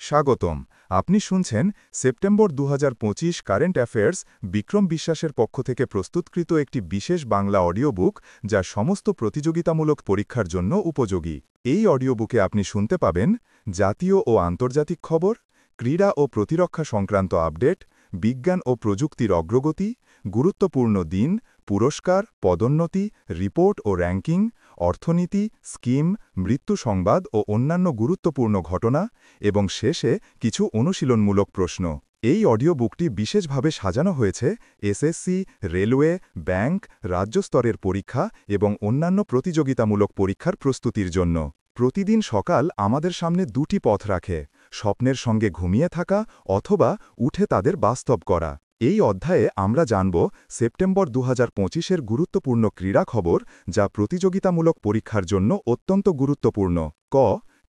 স্বাগতম। আপনি শুনছেন সেপ্টেম্বর ২০২৫ কারেন্ট অ্যাফেয়ার্স বিক্রম বিশ্বাসের পক্ষ থেকে প্রস্তুতকৃত একটি বিশেষ বাংলা অডিও বুক, যা সমস্ত প্রতিযোগিতামূলক পরীক্ষার জন্য উপযোগী। এই অডিও বুকে আপনি শুনতে পাবেন জাতীয় ও আন্তর্জাতিক খবর, ক্রীড়া ও প্রতিরক্ষা সংক্রান্ত আপডেট, বিজ্ঞান ও প্রযুক্তির অগ্রগতি, গুরুত্বপূর্ণ দিন, পুরস্কার, পদোন্নতি, রিপোর্ট ও র্যাঙ্কিং, অর্থনীতি, স্কিম, মৃত্যু সংবাদ ও অন্যান্য গুরুত্বপূর্ণ ঘটনা, এবং শেষে কিছু অনুশীলনমূলক প্রশ্ন। এই অডিও বুকটি বিশেষভাবে সাজানো হয়েছে এসএসসি, রেলওয়ে, ব্যাংক, রাজ্য স্তরের পরীক্ষা এবং অন্যান্য প্রতিযোগিতামূলক পরীক্ষার প্রস্তুতির জন্য। প্রতিদিন সকাল আমাদের সামনে দুটি পথ রাখে: স্বপ্নের সঙ্গে ঘুমিয়ে থাকা অথবা উঠে তাদের বাস্তব করা। এই অধ্যায়ে আমরা জানব সেপ্টেম্বর ২০২৫-এর গুরুত্বপূর্ণ ক্রীড়া খবর, যা প্রতিযোগিতামূলক পরীক্ষার জন্য অত্যন্ত গুরুত্বপূর্ণ। ক.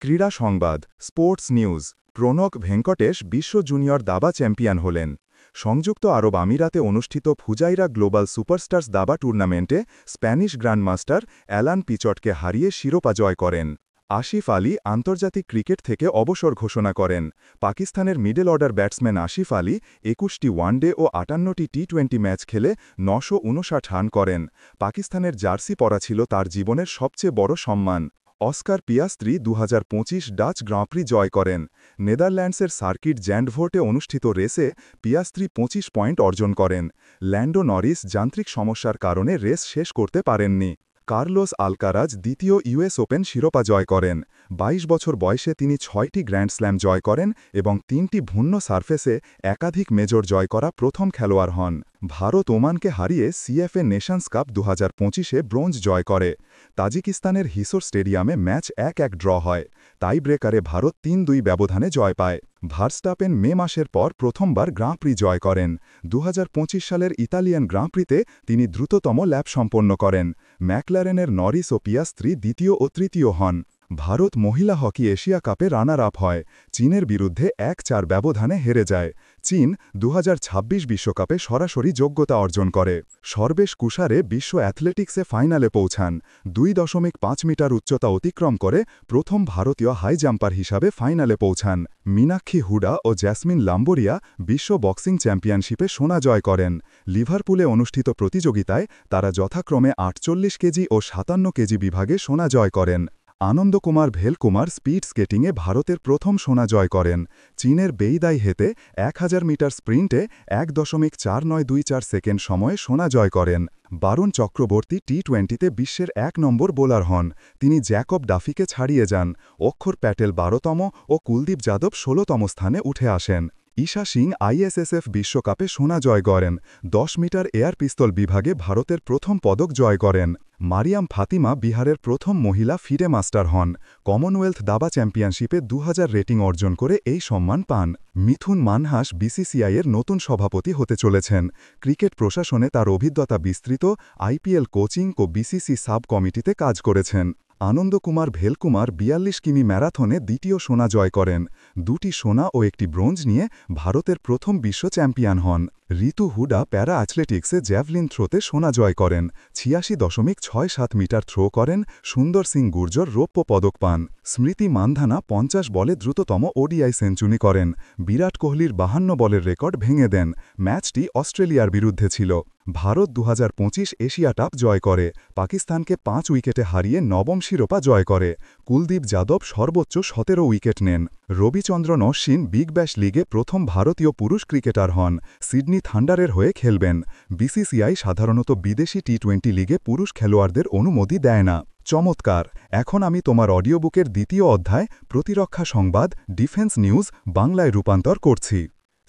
ক্রীড়া সংবাদ, স্পোর্টস নিউজ। প্রণব ভেঙ্কটেশ বিশ্ব জুনিয়র দাবা চ্যাম্পিয়ন হলেন। সংযুক্ত আরব আমিরাতে অনুষ্ঠিত ফুজাইরা গ্লোবাল সুপারস্টার্স দাবা টুর্নামেন্টে স্প্যানিশ গ্র্যান্ডমাস্টার অ্যালান পিচটকে হারিয়ে শিরোপা জয় করেন। আসিফ আলী আন্তর্জাতিক ক্রিকেট থেকে অবসর ঘোষণা করেন। পাকিস্তানের middle order batsman Asif Ali ২১টি ওয়ানডে ও ৫৮টি টি-২০ ম্যাচ খেলে ৯৫৯ রান করেন। পাকিস্তানের জার্সি পরা ছিল তার জীবনের সবচেয়ে বড় সম্মান। Oscar Piastri ২০২৫ Dutch Grand Prix জয় করেন। নেদারল্যান্ডসের সার্কিট জ্যান্ডভোর্টে অনুষ্ঠিত রেসে পিয়াস্ত্রি ২৫ পয়েন্ট অর্জন করেন। ল্যান্ডো নরিস যান্ত্রিক সমস্যার কারণে রেস শেষ করতে পারেননি। কার্লোস আলকারাজ দ্বিতীয় ইউএস ওপেন শিরোপা জয় করেন। ২২ বছর বয়সে তিনি ৬টি গ্র্যান্ড স্ল্যাম জয় করেন এবং ৩টি ভিন্ন সারফেসে একাধিক মেজর জয় করা প্রথম খেলোয়াড় হন। ভারত ওমানকে হারিয়ে সিএফএ নেশনস কাপ ২০২৫-এ ব্রোঞ্জ জয় করে। তাজিকিস্তানের হিসোর স্টেডিয়ামে ম্যাচ ১-১ ড্র হয়। টাই ব্রেকারে ভারত ৩-২ ব্যবধানে জয় পায়। ভার্স্টাপেন মে মাসের পর প্রথমবার গ্রাঁ প্রি জয় করেন। ২০২৫ সালের ইতালিয়ান গ্রাঁ প্রিতে তিনি দ্রুততম ল্যাপ সম্পন্ন করেন। ম্যাকলারেনের নরিস ও পিয়াস্ত্রি দ্বিতীয় ও তৃতীয় হন। ভারত মহিলা হকি এশিয়া কাপে রানার আপ হয়। চীনের বিরুদ্ধে ১-৪ ব্যবধানে হেরে যায়। চীন ২০২৬ বিশ্বকাপে সরাসরি যোগ্যতা অর্জন করে। সর্বেশ কুষারে বিশ্ব অ্যাথলেটিক্সে ফাইনালে পৌঁছান। ২.৫ মিটার উচ্চতা অতিক্রম করে প্রথম ভারতীয় হাই জাম্পার হিসাবে ফাইনালে পৌঁছান। মীনাক্ষী হুডা ও জ্যাসমিন লাম্বোরিয়া বিশ্ব বক্সিং চ্যাম্পিয়নশিপে সোনা জয় করেন। লিভারপুলে অনুষ্ঠিত প্রতিযোগিতায় তারা যথাক্রমে ৪৮ কেজি ও ৫৭ কেজি বিভাগে সোনা জয় করেন। আনন্দকুমার ভেলকুমার স্পিড স্কেটিংয়ে ভারতের প্রথম সোনা জয় করেন। চীনের বেইদাই হেতে ১০০০ মিটার স্প্রিন্টে ১.৪৯২৪ সেকেন্ড সময়ে সোনা জয় করেন। বারুণ চক্রবর্তী টি-২০তে বিশ্বের ১ নম্বর বোলার হন। তিনি জ্যাকব ডাফিকে ছাড়িয়ে যান। অক্ষর প্যাটেল ১২তম ও কুলদীপ যাদব ১৬তম স্থানে উঠে আসেন। ঈশা সিং আইএসএসএফ বিশ্বকাপে সোনা জয় করেন। ১০ মিটার এয়ার পিস্তল বিভাগে ভারতের প্রথম পদক জয় করেন। মারিয়াম ফাতিমা বিহারের প্রথম মহিলা ফিডে মাস্টার হন। কমনওয়েলথ দাবা চ্যাম্পিয়নশিপে ২০০০ রেটিং অর্জন করে এই সম্মান পান। মিথুন মানহাস বিসিসিআইয়ের নতুন সভাপতি হতে চলেছেন। ক্রিকেট প্রশাসনে তার অভিজ্ঞতা বিস্তৃত। আইপিএল কোচিং ও বিসিসি সাব কমিটিতে কাজ করেছেন। আনন্দকুমার ভেলকুমার ৪২ কিমি ম্যারাথনে দ্বিতীয় সোনা জয় করেন। ২টি সোনা ও একটি ব্রোঞ্জ নিয়ে ভারতের প্রথম বিশ্ব চ্যাম্পিয়ন হন। ঋতু হুডা প্যারা অ্যাথলেটিক্সে জ্যাভলিন থ্রোতে সোনা জয় করেন। ৮৬.৬৭ মিটার থ্রো করেন। সুন্দর সিং গুর্জর রৌপ্য পদক পান। স্মৃতি মান্ধানা ৫০ বলে দ্রুততম ওডিআই সেঞ্চুরি করেন। বিরাট কোহলির ৫২ বলের রেকর্ড ভেঙে দেন। ম্যাচটি অস্ট্রেলিয়ার বিরুদ্ধে ছিল। ভারত ২০২৫ এশিয়া কাপ জয় করে। পাকিস্তানকে ৫ উইকেটে হারিয়ে নবম শিরোপা জয় করে। কুলদীপ যাদব সর্বোচ্চ ১৭ উইকেট নেন। রবিচন্দ্রন অশ্বিন বিগ ব্যাশ লিগে প্রথম ভারতীয় পুরুষ ক্রিকেটার হন। সিডনি থান্ডারের হয়ে খেলবেন। বিসিসিআই সাধারণত বিদেশি টি-২০ লিগে পুরুষ খেলোয়াড়দের অনুমতি দেয় না। চমৎকার! এখন আমি তোমার অডিও বুকের দ্বিতীয় অধ্যায় প্রতিরক্ষা সংবাদ ডিফেন্স নিউজ বাংলায় রূপান্তর করছি।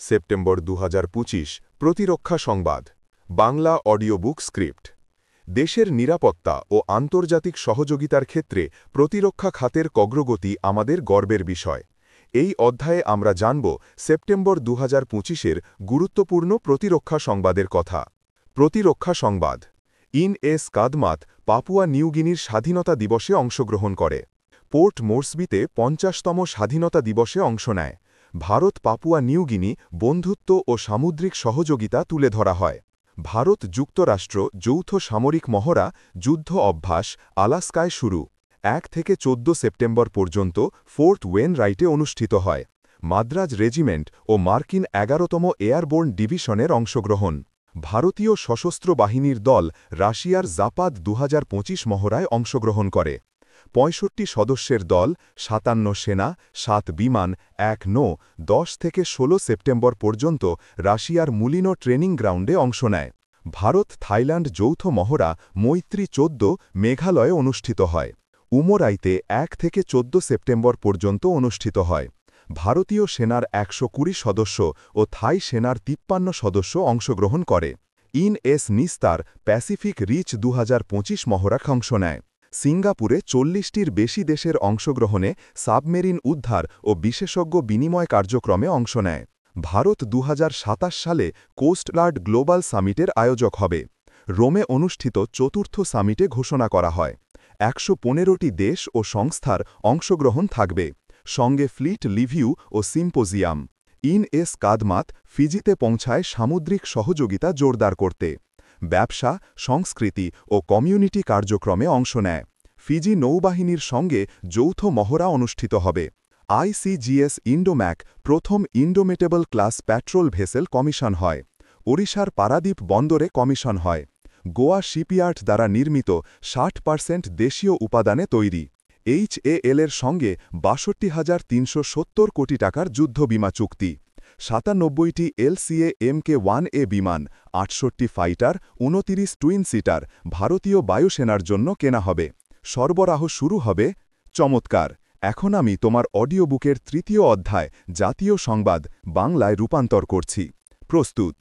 সেপ্টেম্বর ২০২৫ প্রতিরক্ষা সংবাদ বাংলা অডিও বুক স্ক্রিপ্ট। দেশের নিরাপত্তা ও আন্তর্জাতিক সহযোগিতার ক্ষেত্রে প্রতিরক্ষা খাতের অগ্রগতি আমাদের গর্বের বিষয়। এই অধ্যায়ে আমরা জানব সেপ্টেম্বর ২০২৫-এর গুরুত্বপূর্ণ প্রতিরক্ষা সংবাদের কথা। প্রতিরক্ষা সংবাদ। ইন-এস কাদমাত পাপুয়া নিউগিনির স্বাধীনতা দিবসে অংশগ্রহণ করে। পোর্ট মোরসবিতে ৫০তম স্বাধীনতা দিবসে অংশ নেয়। ভারত পাপুয়া নিউগিনি বন্ধুত্ব ও সামুদ্রিক সহযোগিতা তুলে ধরা হয়। ভারত যুক্তরাষ্ট্র যৌথ সামরিক মহড়া যুদ্ধ অভ্যাস আলাস্কায় শুরু। ১ থেকে ১৪ সেপ্টেম্বর পর্যন্ত ফোর্ট ওয়েন রাইটে অনুষ্ঠিত হয়। মাদ্রাজ রেজিমেন্ট ও মার্কিন ১১তম এয়ারবোর্ন ডিভিশনের অংশগ্রহণ ভারতীয় সশস্ত্র বাহিনীর দল রাশিয়ার জাপাদ ২০২৫ মহড়ায় অংশগ্রহণ করে ৬৫ সদস্যের দল ৫৭ সেনা ৭ বিমান ১ নৌ ১০ থেকে ১৬ সেপ্টেম্বর পর্যন্ত রাশিয়ার মুলিনো ট্রেনিং গ্রাউন্ডে অংশ নেয় ভারত থাইল্যান্ড যৌথ মহড়া মৈত্রী ১৪ মেঘালয়ে অনুষ্ঠিত হয় উমরাইতে ১ থেকে ১৪ সেপ্টেম্বর পর্যন্ত অনুষ্ঠিত হয় ভারতীয় সেনার ১২০ সদস্য ও থাই সেনার ৫৩ সদস্য অংশগ্রহণ করে ইনএস নিস্তার প্যাসিফিক রিচ ২০২৫ মহড়া অংশ নেয় সিঙ্গাপুরে ৪০টির বেশি দেশের অংশগ্রহণে সাবমেরিন উদ্ধার ও বিশেষজ্ঞ বিনিময় কার্যক্রমে অংশ নেয় ভারত ২০২৭ সালে কোস্টগার্ড গ্লোবাল সামিটের আয়োজক হবে রোমে অনুষ্ঠিত চতুর্থ সামিটে ঘোষণা করা হয় ১১৫টি দেশ ও সংস্থার অংশগ্রহণ থাকবে সঙ্গে ফ্লিট লিভিউ ও সিম্পোজিয়াম ইনএস কাদমাত ফিজিতে পৌঁছায় সামুদ্রিক সহযোগিতা জোরদার করতে ব্যবসা সংস্কৃতি ও কমিউনিটি কার্যক্রমে অংশ নেয় ফিজি নৌবাহিনীর সঙ্গে যৌথ মহড়া অনুষ্ঠিত হবে আইসিজিএস ইন্ডোম্যাক প্রথম ইন্ডোমেটেবল ক্লাস প্যাট্রোল ভেসেল কমিশন হয় ওড়িশার পারাদ্বীপ বন্দরে কমিশন হয় গোয়া শিপইয়ার্ড দ্বারা নির্মিত ৬০% দেশীয় উপাদানে তৈরি এইচএএল এর সঙ্গে ৬২,৩৭০ কোটি টাকার যুদ্ধবিমা চুক্তি ৯৭টি এলসিএ MK-1A বিমান ৬৮ ফাইটার ২৯ টুইন সিটার ভারতীয় বায়ুসেনার জন্য কেনা হবে সরবরাহ শুরু হবে চমৎকার এখন আমি তোমার অডিও বুকের তৃতীয় অধ্যায় জাতীয় সংবাদ বাংলায় রূপান্তর করছি প্রস্তুত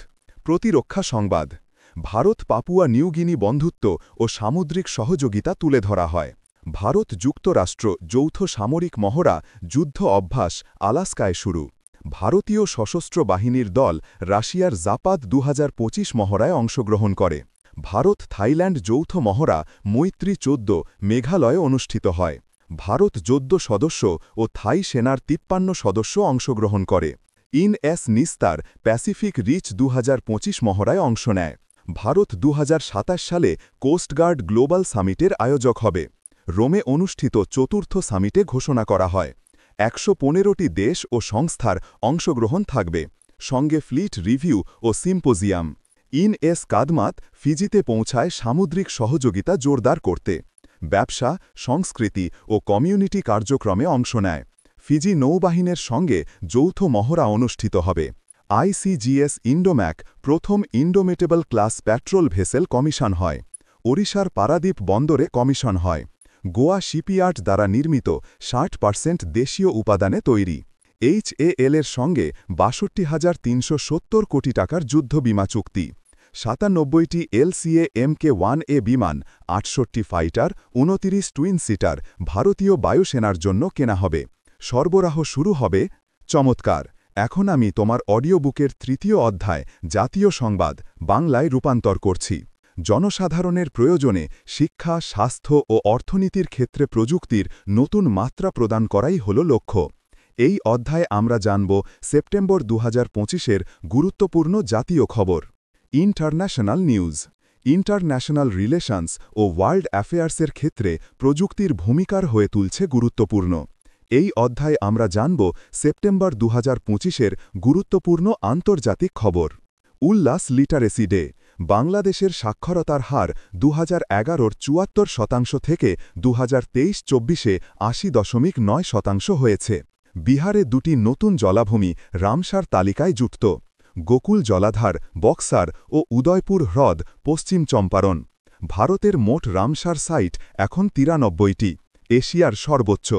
প্রতিরক্ষা সংবাদ ভারত পাপুয়া নিউগিনি বন্ধুত্ব ও সামুদ্রিক সহযোগিতা তুলে ধরা হয় ভারত যুক্তরাষ্ট্র যৌথ সামরিক মহড়া যুদ্ধ অভ্যাস আলাস্কায় শুরু ভারতীয় সশস্ত্র বাহিনীর দল রাশিয়ার জাপাদ ২০২৫ মহড়ায় অংশগ্রহণ করে ভারত থাইল্যান্ড যৌথ মহড়া মৈত্রী ১৪ মেঘালয়ে অনুষ্ঠিত হয় ভারত ১৪ সদস্য ও থাই সেনার ৫৩ সদস্য অংশগ্রহণ করে ইনএস নিস্তার প্যাসিফিক রিচ ২০২৫ মহড়ায় অংশ নেয় ভারত ২০২৭ সালে কোস্টগার্ড গ্লোবাল সামিটের আয়োজক হবে রোমে অনুষ্ঠিত চতুর্থ সামিটে ঘোষণা করা হয় ১১৫টি দেশ ও সংস্থার অংশগ্রহণ থাকবে সঙ্গে ফ্লিট রিভিউ ও সিম্পোজিয়াম ইনএস কাদমাত ফিজিতে পৌঁছায় সামুদ্রিক সহযোগিতা জোরদার করতে ব্যবসা সংস্কৃতি ও কমিউনিটি কার্যক্রমে অংশ নেয় ফিজি নৌবাহিনীর সঙ্গে যৌথ মহড়া অনুষ্ঠিত হবে আইসিজিএস ইন্ডোম্যাক প্রথম ইন্ডোমেটেবল ক্লাস প্যাট্রোল ভেসেল কমিশন হয় ওড়িশার পারাদ্বীপ বন্দরে কমিশন হয় গোয়া শিপইয়ার্ড দ্বারা নির্মিত ৬০% দেশীয় উপাদানে তৈরি এইচএএল এর সঙ্গে ৬২,৩৭০ কোটি টাকার যুদ্ধবিমা চুক্তি ৯৭টি এলসিএ MK-1A বিমান ৬৮ ফাইটার ২৯ টুইন সিটার ভারতীয় বায়ুসেনার জন্য কেনা হবে সরবরাহ শুরু হবে চমৎকার এখন আমি তোমার অডিও বুকের তৃতীয় অধ্যায় জাতীয় সংবাদ বাংলায় রূপান্তর করছি জনসাধারণের প্রয়োজনে শিক্ষা স্বাস্থ্য ও অর্থনীতির ক্ষেত্রে প্রযুক্তির নতুন মাত্রা প্রদান করাই হল লক্ষ্য এই অধ্যায়ে আমরা জানব সেপ্টেম্বর ২০২৫-এর গুরুত্বপূর্ণ জাতীয় খবর ইন্টারন্যাশনাল নিউজ ইন্টারন্যাশনাল রিলেশনস ও ওয়ার্ল্ড অ্যাফেয়ার্সের ক্ষেত্রে প্রযুক্তির ভূমিকার হয়ে তুলছে গুরুত্বপূর্ণ এই অধ্যায়ে আমরা জানব সেপ্টেম্বর ২০২৫-এর গুরুত্বপূর্ণ আন্তর্জাতিক খবর উল্লাস লিটারেসি ডে বাংলাদেশের সাক্ষরতার হার ২০১১-র ৭৪% থেকে ২০২৩-২৪-এ ৮০.৯% হয়েছে বিহারে দুটি নতুন জলাভূমি রামসার তালিকায় যুক্ত গোকুল জলাধার বক্সার ও উদয়পুর হ্রদ পশ্চিম চম্পারণ ভারতের মোট রামসার সাইট এখন ৯৩টি এশিয়ার সর্বোচ্চ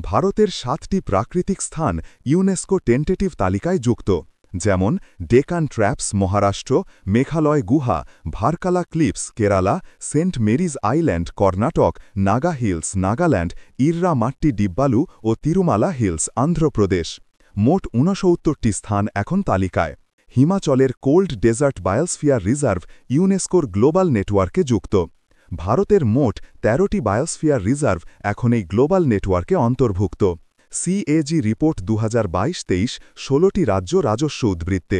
ভারতের ৭টি প্রাকৃতিক স্থান ইউনেস্কো টেন্টেটিভ তালিকায় যুক্ত যেমন ডেকান ট্র্যাপস মহারাষ্ট্র মেঘালয় গুহা Varkala cliffs Kerala saint Mary's island Karnataka Naga hills Nagaland Erra Matti Dibbalu ও তিরুমালা হিলস অন্ধ্রপ্রদেশ মোট ৬৯টি স্থান এখন তালিকায় হিমাচলের কোল্ড ডেজার্ট বায়োস্ফিয়ার রিজার্ভ ইউনেস্কোর গ্লোবাল নেটওয়ার্কে যুক্ত ভারতের মোট ১৩টি বায়োস্ফিয়ার রিজার্ভ এখন এই গ্লোবাল নেটওয়ার্কে অন্তর্ভুক্ত সিএজি রিপোর্ট ২০২২-২৩ ১৬টি রাজ্য রাজস্ব উদ্বৃত্তে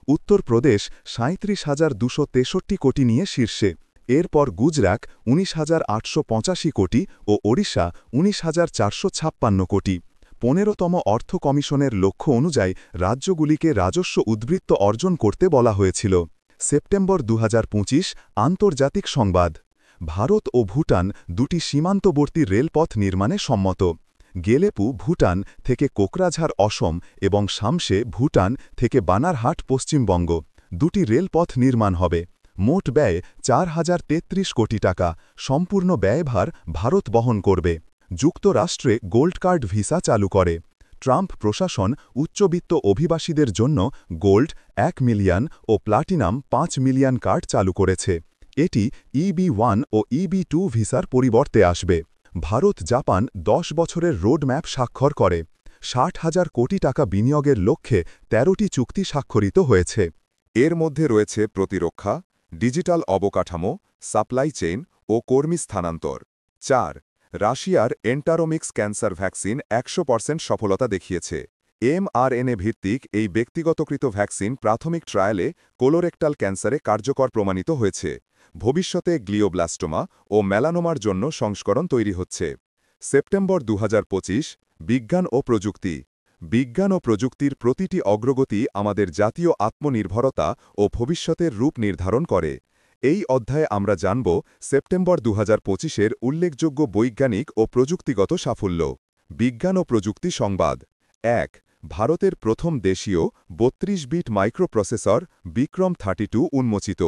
উত্তরপ্রদেশ ৩৭,২৬৩ কোটি নিয়ে শীর্ষে এরপর গুজরাট ১৯,৮৮৫ কোটি ও ওড়িশা ১৯,৪৫৬ কোটি 15তম অর্থ কমিশনের লক্ষ্য অনুযায়ী রাজ্যগুলিকে রাজস্ব উদ্বৃত্ত অর্জন করতে বলা হয়েছিল। সেপ্টেম্বর 2025 আন্তর্জাতিক সংবাদ। ভারত ও ভুটান দুটি সীমান্তবর্তী রেলপথ নির্মাণে সম্মত। গেলেপু ভুটান থেকে কোকরাঝাড় অসম এবং শামসে ভুটান থেকে বানারহাট পশ্চিমবঙ্গ দুটি রেলপথ নির্মাণ হবে। মোট ব্যয় 4033 কোটি টাকা। সম্পূর্ণ ব্যয়ভার ভারত বহন করবে। যুক্তরাষ্ট্রে গোল্ড কার্ড ভিসা চালু করে। ট্রাম্প প্রশাসন উচ্চবিত্ত অভিবাসীদের জন্য গোল্ড 1 মিলিয়ন ও প্লাটিনাম 5 মিলিয়ন কার্ড চালু করেছে। এটি EB1 ও EB2 ভিসার পরিবর্তে আসবে। ভারত জাপান 10 বছরের রোডম্যাপ স্বাক্ষর করে। 60,000 কোটি টাকা বিনিয়োগের লক্ষ্যে 13টি চুক্তি স্বাক্ষরিত হয়েছে। এর মধ্যে রয়েছে প্রতিরক্ষা, ডিজিটাল অবকাঠামো, সাপ্লাই চেইন ও কর্মী স্থানান্তর। 4. রাশিয়ার এন্টারোমিক্স ক্যান্সার ভ্যাকসিন 100% সফলতা দেখিয়েছে। mRNA ভিত্তিক এই ব্যক্তিগতকৃত ভ্যাকসিন প্রাথমিক ট্রায়ালে কোলোরেক্টাল ক্যান্সারে কার্যকর প্রমাণিত হয়েছে। ভবিষ্যতে গ্লিওব্লাস্টোমা ও মেলানোমার জন্য সংস্করণ তৈরি হচ্ছে। সেপ্টেম্বর 2025 বিজ্ঞান ও প্রযুক্তি। বিজ্ঞান ও প্রযুক্তির প্রতিটি অগ্রগতি আমাদের জাতীয় আত্মনির্ভরতা ও ভবিষ্যতের রূপ নির্ধারণ করে। এই অধ্যায়ে আমরা জানব সেপ্টেম্বর 2025-এর উল্লেখযোগ্য বৈজ্ঞানিক ও প্রযুক্তিগত সাফল্য। বিজ্ঞান ও প্রযুক্তি সংবাদ। 1. ভারতের প্রথম দেশীয় 32 বিট মাইক্রোপ্রসেসর বিক্রম 32 উন্মোচিত।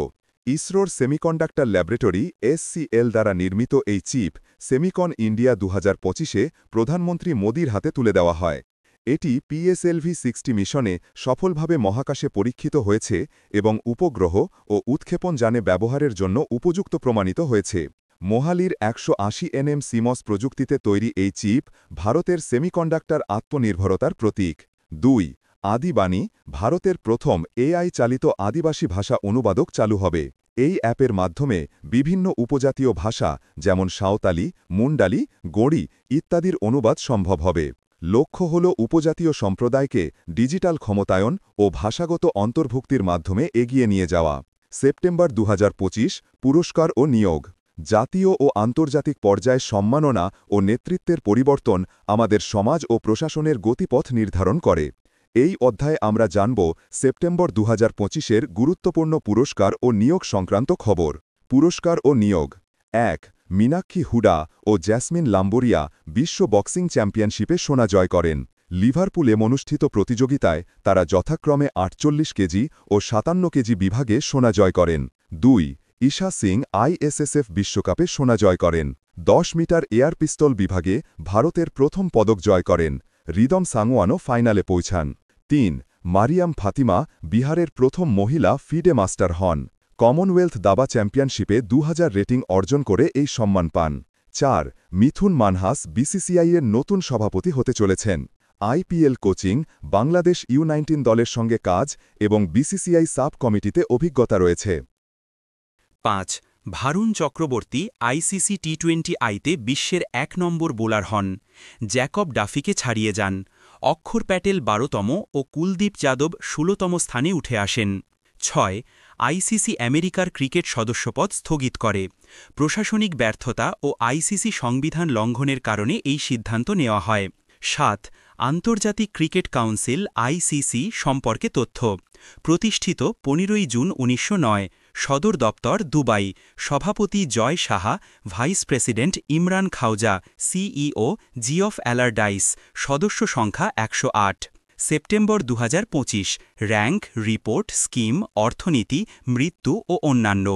ইসরোর সেমিকন্ডাক্টর ল্যাবরেটরি SCL দ্বারা নির্মিত এই চিপ সেমিকন ইন্ডিয়া 2025-এ প্রধানমন্ত্রী মোদির হাতে তুলে দেওয়া হয়। এটি PSLV-60 মিশনে সফলভাবে মহাকাশে পরীক্ষিত হয়েছে এবং উপগ্রহ ও উৎক্ষেপণ যানে ব্যবহারের জন্য উপযুক্ত প্রমাণিত হয়েছে। মোহালির 180 nm CMOS প্রযুক্তিতে তৈরি এই চিপ ভারতের সেমিকন্ডাক্টর আত্মনির্ভরতার প্রতীক। 2. আদিবাণী ভারতের প্রথম AI চালিত আদিবাসী ভাষা অনুবাদক চালু হবে। এই অ্যাপের মাধ্যমে বিভিন্ন উপজাতীয় ভাষা যেমন সাঁওতালি, মুন্ডালি, গোঁড়ি ইত্যাদির অনুবাদ সম্ভব হবে। লক্ষ্য হল উপজাতীয় সম্প্রদায়কে ডিজিটাল ক্ষমতায়ন ও ভাষাগত অন্তর্ভুক্তির মাধ্যমে এগিয়ে নিয়ে যাওয়া। সেপ্টেম্বর 2025 পুরস্কার ও নিয়োগ। জাতীয় ও আন্তর্জাতিক পর্যায়ে সম্মাননা ও নেতৃত্বের পরিবর্তন আমাদের সমাজ ও প্রশাসনের গতিপথ নির্ধারণ করে। এই অধ্যায়ে আমরা জানব সেপ্টেম্বর 2025-এর গুরুত্বপূর্ণ পুরস্কার ও নিয়োগ সংক্রান্ত খবর। পুরস্কার ও নিয়োগ। 1. মীনাক্ষী হুডা ও জ্যাসমিন লাম্বরিয়া বিশ্ব বক্সিং চ্যাম্পিয়নশিপে সোনা জয় করেন। লিভারপুলে অনুষ্ঠিত প্রতিযোগিতায় তারা যথাক্রমে 48 কেজি ও 57 কেজি বিভাগে সোনা জয় করেন। 2. ঈশা সিং ISSF বিশ্বকাপে সোনা জয় করেন। 10 মিটার এয়ার পিস্তল বিভাগে ভারতের প্রথম পদক জয় করেন। রিদম সাংওয়ানও ফাইনালে পৌঁছান। 3. মারিয়াম ফাতিমা বিহারের প্রথম মহিলা ফিডে মাস্টার হন। কমনওয়েলথ দাবা চ্যাম্পিয়নশিপে 2000 রেটিং অর্জন করে এই সম্মান পান। 4. মিথুন মানহাস BCCI-এর নতুন সভাপতি হতে চলেছেন। IPL কোচিং, বাংলাদেশ U19 দলের সঙ্গে কাজ এবং BCCI সাব কমিটিতে অভিজ্ঞতা রয়েছে। 5. ভারুণ চক্রবর্তী ICC T20I-তে বিশ্বের 1 নম্বর বোলার হন। জ্যাকব ডাফিকে ছাড়িয়ে যান। অক্ষর প্যাটেল 12তম ও কুলদীপ যাদব 16তম স্থানে উঠে আসেন। 6. ICC আমেরিকার ক্রিকেট সদস্যপদ স্থগিত করে। প্রশাসনিক ব্যর্থতা ও ICC সংবিধান লঙ্ঘনের কারণে এই সিদ্ধান্ত নেওয়া হয়। 7. আন্তর্জাতিক ক্রিকেট কাউন্সিল ICC সম্পর্কে তথ্য। প্রতিষ্ঠিত 15 জুন 1909। সদর দপ্তর দুবাই। সভাপতি Jay Shah, vice president Imran Khawaja, CEO Geoff Allardice. সদস্য সংখ্যা 108। সেপ্টেম্বর 2025 র্যাঙ্ক, রিপোর্ট, স্কিম, অর্থনীতি, মৃত্যু ও অন্যান্য।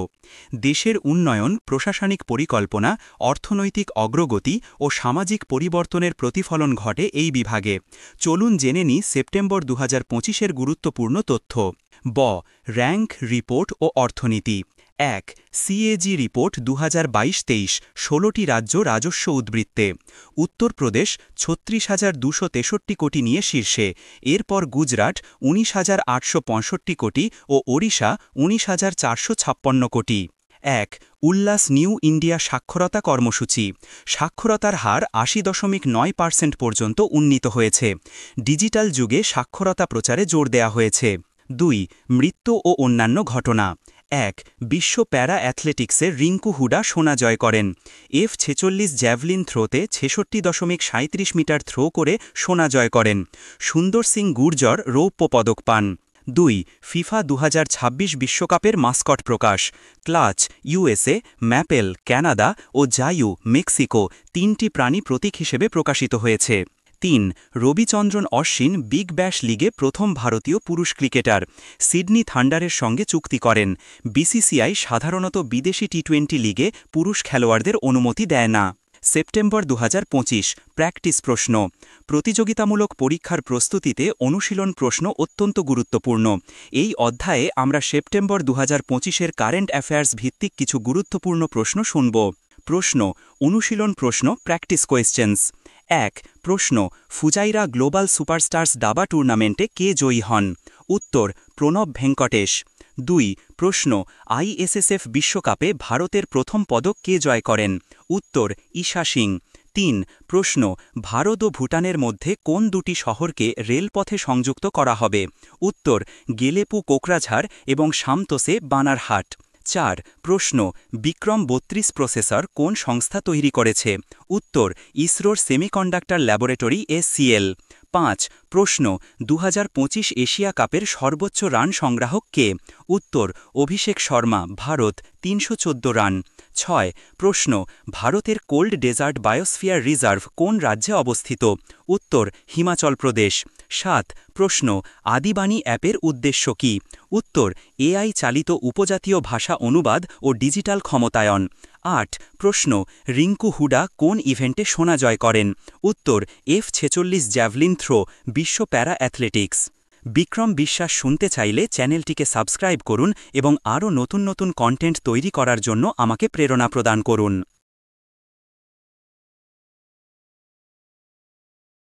দেশের উন্নয়ন, প্রশাসনিক পরিকল্পনা, অর্থনৈতিক অগ্রগতি ও সামাজিক পরিবর্তনের প্রতিফলন ঘটে এই বিভাগে। চলুন জেনে নিই সেপ্টেম্বর 2025-এর গুরুত্বপূর্ণ তথ্য। ব. র্যাঙ্ক, রিপোর্ট ও অর্থনীতি। 1. CAG রিপোর্ট 2022-23 16টি রাজ্য রাজস্ব উদ্বৃত্তে। উত্তরপ্রদেশ 36,263 কোটি নিয়ে শীর্ষে। এরপর গুজরাট 19,865 কোটি ও ওড়িশা 19,456 কোটি। 1. উল্লাস নিউ ইন্ডিয়া সাক্ষরতা কর্মসূচি। সাক্ষরতার হার 80.9% পর্যন্ত উন্নীত হয়েছে। ডিজিটাল যুগে সাক্ষরতা প্রচারে জোর দেয়া হয়েছে। 2. মৃত্যু ও অন্যান্য ঘটনা। ১ বিশ্ব প্যারা অ্যাথলেটিক্সে রিঙ্কু হুডা সোনা জয় করেন। F46 জ্যাভলিন থ্রোতে 66.37 মিটার থ্রো করে সোনা জয় করেন। সুন্দর সিং গুর্জর রৌপ্য পদক পান। ২ ফিফা 2026 বিশ্বকাপের মাস্কট প্রকাশ। ক্লাচ ইউএসএ, ম্যাপেল কানাডা ও জায়ু মেক্সিকো 3টি প্রাণী প্রতীক হিসেবে প্রকাশিত হয়েছে। ৩ রবিচন্দ্রন অশ্বিন বিগ ব্যাশ লিগে প্রথম ভারতীয় পুরুষ ক্রিকেটার। সিডনি থান্ডারের সঙ্গে চুক্তি করেন। বিসিসিআই সাধারণত বিদেশি টি20 লিগে পুরুষ খেলোয়াড়দের অনুমতি দেয় না। সেপ্টেম্বর 2025 প্র্যাকটিস প্রশ্ন। প্রতিযোগিতামূলক পরীক্ষার প্রস্তুতিতে অনুশীলন প্রশ্ন অত্যন্ত গুরুত্বপূর্ণ। এই অধ্যায়ে আমরা সেপ্টেম্বর 2025-এর কারেন্ট অ্যাফেয়ার্স ভিত্তিক কিছু গুরুত্বপূর্ণ প্রশ্ন শুনব। প্রশ্ন অনুশীলন প্রশ্ন প্র্যাকটিস কোয়েশ্চেন্স। ১ প্রশ্ন ফুজাইরা গ্লোবাল সুপারস্টার্স দাবা টুর্নামেন্টে কে জয়ী হন? উত্তর প্রণব ভেঙ্কটেশ। ২ প্রশ্ন আইএসএসএফ বিশ্বকাপে ভারতের প্রথম পদক কে জয় করেন? উত্তর ঈশা সিং। ৩ প্রশ্ন ভারত ও ভুটানের মধ্যে কোন দুটি শহরকে রেলপথে সংযুক্ত করা হবে? উত্তর গেলেপু কোকরাঝাড় এবং সামতোসে বানারহাট। ৪ প্রশ্ন বিক্রম ৩২ প্রসেসর কোন সংস্থা তৈরি করেছে? উত্তর ইসরোর সেমিকন্ডাক্টর ল্যাবরেটরি SCL। ৫ প্রশ্ন 2025 এশিয়া কাপের সর্বোচ্চ রান সংগ্রাহক কে? উত্তর অভিষেক শর্মা, ভারত ৩১৪ রান। ৬ প্রশ্ন ভারতের কোল্ড ডেজার্ট বায়োস্ফিয়ার রিজার্ভ কোন রাজ্যে অবস্থিত? উত্তর হিমাচল প্রদেশ। ৭ প্রশ্ন আদিবাণী অ্যাপের উদ্দেশ্য কী? উত্তর AI চালিত উপজাতীয় ভাষা অনুবাদ ও ডিজিটাল ক্ষমতায়ন। ৮ প্রশ্ন রিঙ্কু হুডা কোন ইভেন্টে সোনা জয় করেন? উত্তর F46 জ্যাভলিন থ্রো বিশ্ব প্যারা অ্যাথলেটিক্স। বিক্রম বিশ্বাস শুনতে চাইলে চ্যানেলটিকে সাবস্ক্রাইব করুন এবং আরও নতুন নতুন কন্টেন্ট তৈরি করার জন্য আমাকে প্রেরণা প্রদান করুন।